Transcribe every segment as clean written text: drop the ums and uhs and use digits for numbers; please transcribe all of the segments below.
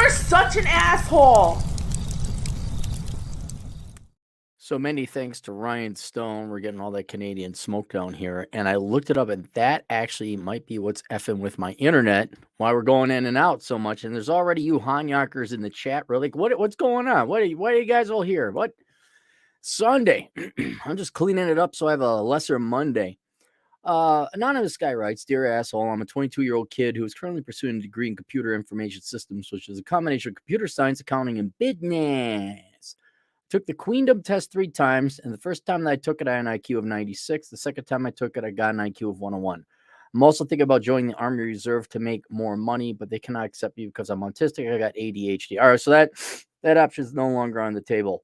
are such an asshole. So many thanks to Ryan Stone. We're getting all that Canadian smoke down here. And I looked it up, and that actually might be what's effing with my internet, why we're going in and out so much. And there's already you Hanyakers in the chat. We're like, what's going on? Why are you guys all here? What? Sunday. I'm just cleaning it up so I have a lesser Monday. Anonymous guy writes, Dear asshole, I'm a 22-year-old kid who is currently pursuing a degree in computer information systems, which is a combination of computer science, accounting, and business. Took the Queendom test 3 times, and the first time that I took it, I had an IQ of 96. The second time I took it, I got an IQ of 101. I'm also thinking about joining the Army Reserve to make more money, but they cannot accept me because I'm autistic. I got ADHD. All right, so that option is no longer on the table.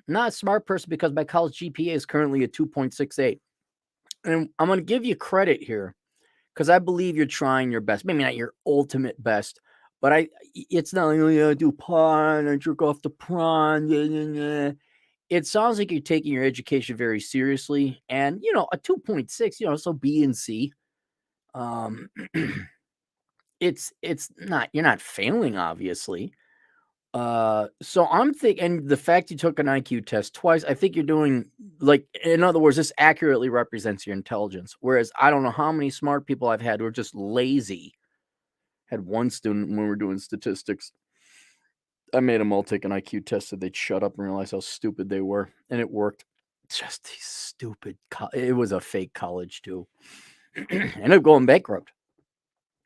Not a smart person because my college GPA is currently a 2.68. And I'm going to give you credit here because I believe you're trying your best. Maybe not your ultimate best, but it's not like, oh, yeah, I do porn, I jerk off the prawn. Yeah, yeah, yeah. It sounds like you're taking your education very seriously. And, a 2.6, so B and C. It's not, you're not failing, obviously. So I'm thinking, and the fact you took an IQ test twice, I think you're doing, like, in other words, this accurately represents your intelligence. Whereas I don't know how many smart people I've had who are just lazy. Had one student when we were doing statistics. I made them all take an IQ test so they'd shut up and realize how stupid they were, and it worked. Just these stupid. It was a fake college too. Ended up going bankrupt.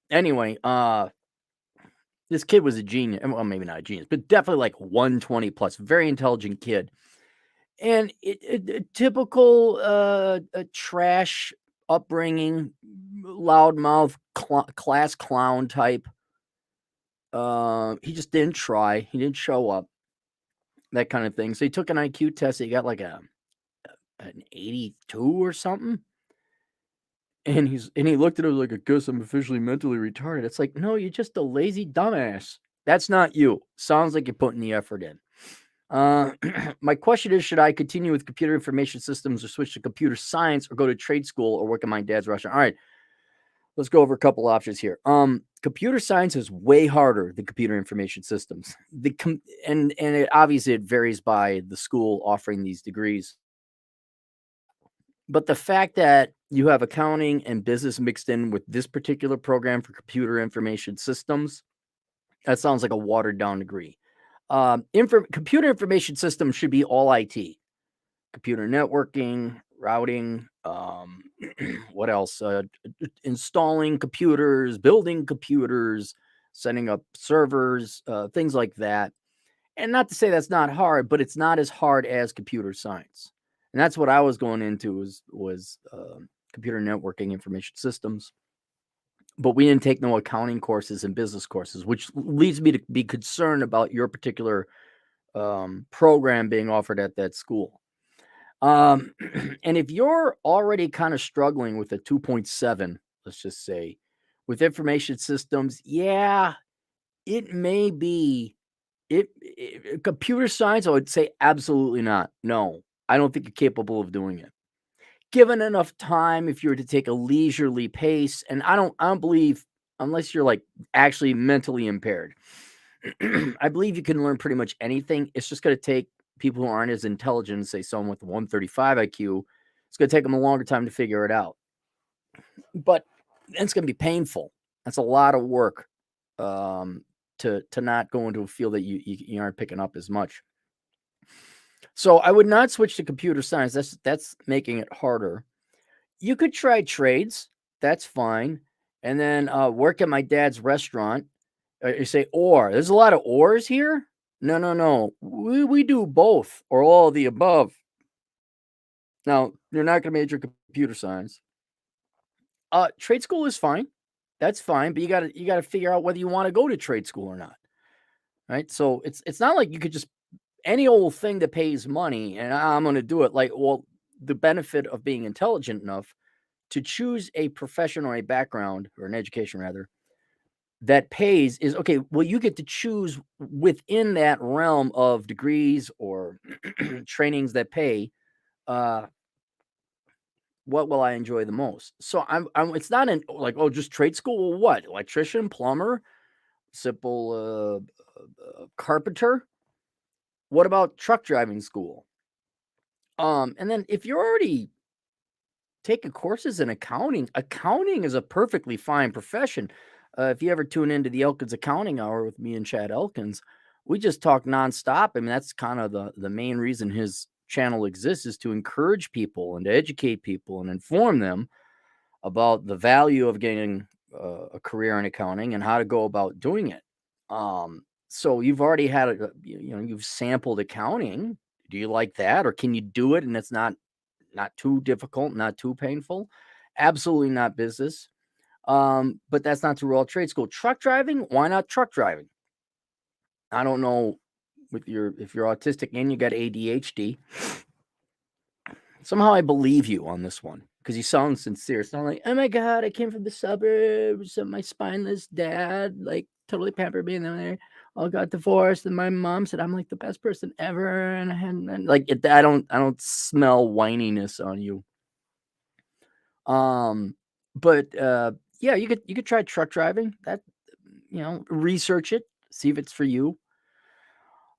Anyway, this kid was a genius. Well, maybe not a genius, but definitely like 120 plus. Very intelligent kid. And typical a trash upbringing, loudmouth class clown type. He just didn't try. He didn't show up. That kind of thing. So he took an IQ test. He got like an 82 or something. And he looked at it like, I guess I'm officially mentally retarded. It's like, no, you're just a lazy dumbass. That's not you. Sounds like you're putting the effort in. My question is, should I continue with computer information systems or switch to computer science or go to trade school or work in my dad's restaurant? All right, let's go over a couple options here. Computer science is way harder than computer information systems. And it obviously it varies by the school offering these degrees. But the fact that you have accounting and business mixed in with this particular program for computer information systems, that sounds like a watered down degree. Computer information systems should be all IT, computer networking, routing, what else? Installing computers, building computers, setting up servers, things like that. And not to say that's not hard, but it's not as hard as computer science. And that's what I was going into was computer networking, information systems. But we didn't take no accounting courses and business courses, which leads me to be concerned about your particular program being offered at that school. And if you're already kind of struggling with a 2.7, let's just say, with information systems, yeah, it may be computer science. I would say absolutely not. No, I don't think you're capable of doing it. Given enough time, if you were to take a leisurely pace, and I don't believe, unless you're like actually mentally impaired, I believe you can learn pretty much anything. It's just going to take people who aren't as intelligent, say someone with 135 IQ, it's going to take them a longer time to figure it out. But it's going to be painful. That's a lot of work to not go into a field that you aren't picking up as much. So I would not switch to computer science. That's making it harder. You could try trades. That's fine. And then work at my dad's restaurant. You say or. There's a lot of ors here. No. We do both or all of the above. Now, you're not going to major computer science. Trade school is fine. That's fine, but you got to figure out whether you want to go to trade school or not. Right? So it's not like you could just any old thing that pays money and I'm going to do it. Like, well, the benefit of being intelligent enough to choose a profession or a background or an education rather that pays is okay. Well, you get to choose within that realm of degrees or trainings that pay. What will I enjoy the most? So I'm it's not an like, oh, just trade school. What? Electrician, plumber, simple carpenter? What about truck driving school? And then if you're already taking courses in accounting, accounting is a perfectly fine profession. If you ever tune into the Elkins Accounting Hour with me and Chad Elkins, we just talk nonstop. I mean, that's kind of the main reason his channel exists, is to encourage people and to educate people and inform them about the value of getting a career in accounting and how to go about doing it. So you've already had you've sampled accounting. Do you like that, or can you do it and it's not too difficult, not too painful? Absolutely not business. But that's not to rule out trade school. Truck driving, why not truck driving? I don't know if you're autistic and you got ADHD. Somehow I believe you on this one because you sound sincere. It's not like, oh my God, I came from the suburbs and my spineless dad like totally pampered me, and then they all got divorced, and my mom said I'm like the best person ever, and I hadn't like it. I don't smell whininess on you. But yeah, you could try truck driving. That, research it, see if it's for you.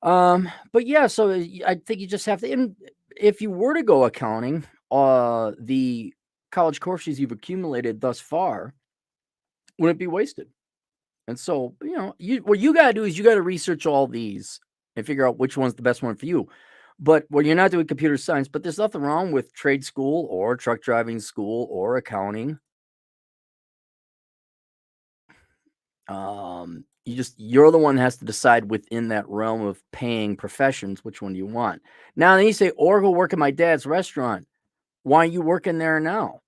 But yeah, so I think you just have to. And if you were to go accounting, the college courses you've accumulated thus far wouldn't be wasted. And so, what you got to do is you got to research all these and figure out which one's the best one for you. But when you're not doing computer science, but there's nothing wrong with trade school or truck driving school or accounting. You're the one that has to decide within that realm of paying professions which one do you want. Now, then you say, or go work at my dad's restaurant. Why are you working there now?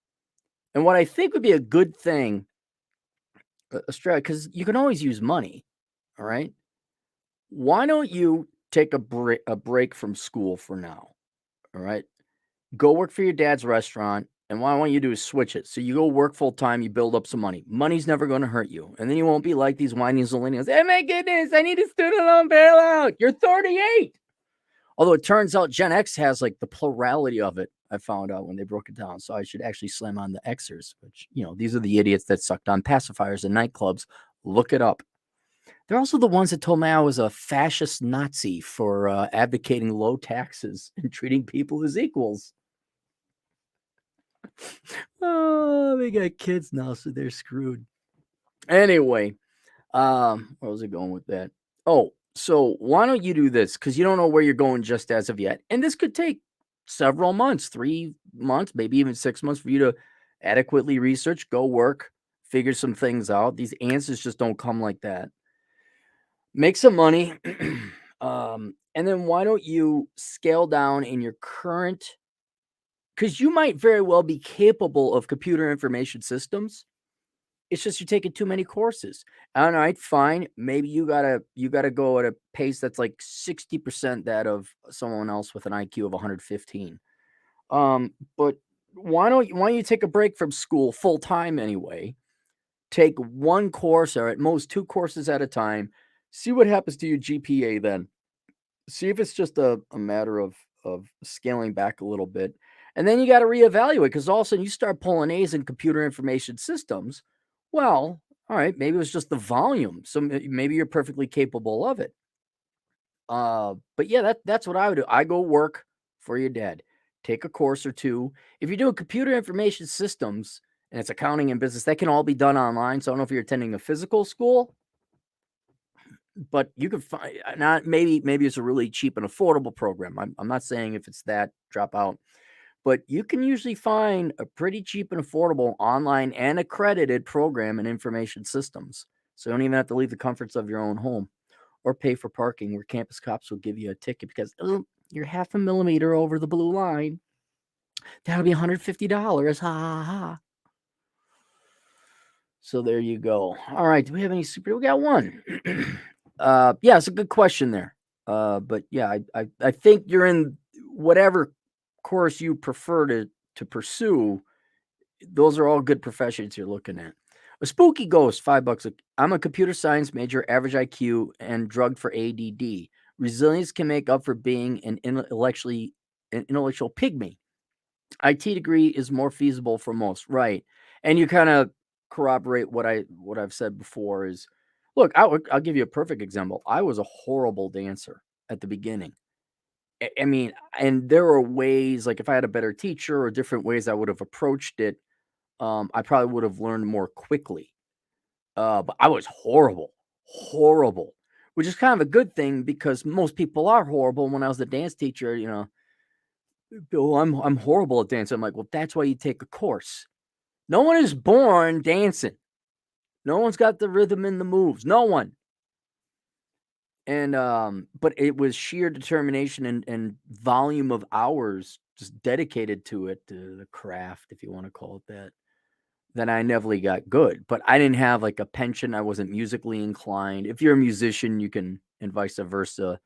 And what I think would be a good thing, Australia, because you can always use money. All right. Why don't you take a break from school for now? All right. Go work for your dad's restaurant. And what I want you to do is switch it. So you go work full time, you build up some money. Money's never going to hurt you. And then you won't be like these whiny millennials. Oh my goodness, I need a student loan bailout. You're 38. Although it turns out Gen X has like the plurality of it. I found out when they broke it down. So I should actually slam on the Xers, which, these are the idiots that sucked on pacifiers in nightclubs. Look it up. They're also the ones that told me I was a fascist Nazi for advocating low taxes and treating people as equals. Oh, they got kids now, so they're screwed. Anyway, where was I going with that? Oh, so why don't you do this? Because you don't know where you're going just as of yet. And this could take several months, 3 months, maybe even 6 months for you to adequately research, go work, figure some things out. These answers just don't come like that. Make some money. And then why don't you scale down in your current, because you might very well be capable of computer information systems. It's just you're taking too many courses. All right, fine. Maybe you gotta go at a pace that's like 60% that of someone else with an IQ of 115. But why don't you take a break from school full time anyway? Take one course or at most 2 courses at a time. See what happens to your GPA then. See if it's just a matter of scaling back a little bit. And then you got to reevaluate, because all of a sudden you start pulling A's in computer information systems. Well, all right, maybe it was just the volume. So maybe you're perfectly capable of it. But yeah, that's what I would do. I go work for your dad. Take a course or two. If you're doing computer information systems and it's accounting and business, that can all be done online. So I don't know if you're attending a physical school, but you can find not maybe it's a really cheap and affordable program. I'm not saying if it's that, drop out, but you can usually find a pretty cheap and affordable online and accredited program in information systems. So you don't even have to leave the comforts of your own home or pay for parking, where campus cops will give you a ticket because you're half a millimeter over the blue line. That'll be $150. Ha ha ha. So there you go. All right. Do we have any super? We got one. Yeah, it's a good question there. But yeah, I think you're in whatever course you prefer to pursue. Those are all good professions you're looking at. A spooky ghost, $5. I'm a computer science major, average IQ, and drugged for ADD. Resilience can make up for being an intellectual pygmy. IT degree is more feasible for most, right? And you kind of corroborate what I've said before is Look, I'll give you a perfect example. I was a horrible dancer at the beginning. I mean, and there were ways, like if I had a better teacher or different ways I would have approached it, I probably would have learned more quickly. But I was horrible, which is kind of a good thing because most people are horrible. When I was the dance teacher, "Oh, I'm horrible at dance." I'm like, well, that's why you take a course. No one is born dancing. No one's got the rhythm and the moves. No one. And but it was sheer determination and volume of hours just dedicated to it, to the craft, if you want to call it that. Then I never got good. But I didn't have like a penchant. I wasn't musically inclined. If you're a musician, you can, and vice versa,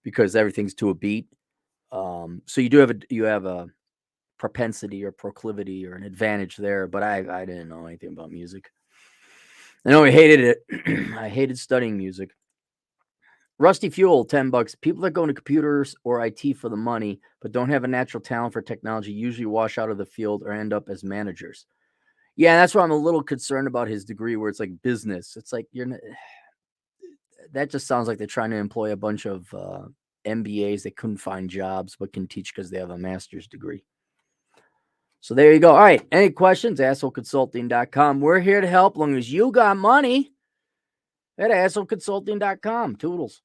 because everything's to a beat. So you have a propensity or proclivity or an advantage there. But I didn't know anything about music. I know I hated it. I hated studying music. Rusty Fuel, $10. People that go into computers or IT for the money, but don't have a natural talent for technology, usually wash out of the field or end up as managers. Yeah, that's why I'm a little concerned about his degree, where it's like business. It's like that just sounds like they're trying to employ a bunch of MBAs that couldn't find jobs but can teach because they have a master's degree. So there you go. All right. Any questions? AssholeConsulting.com. We're here to help, long as you got money at AssholeConsulting.com. Toodles.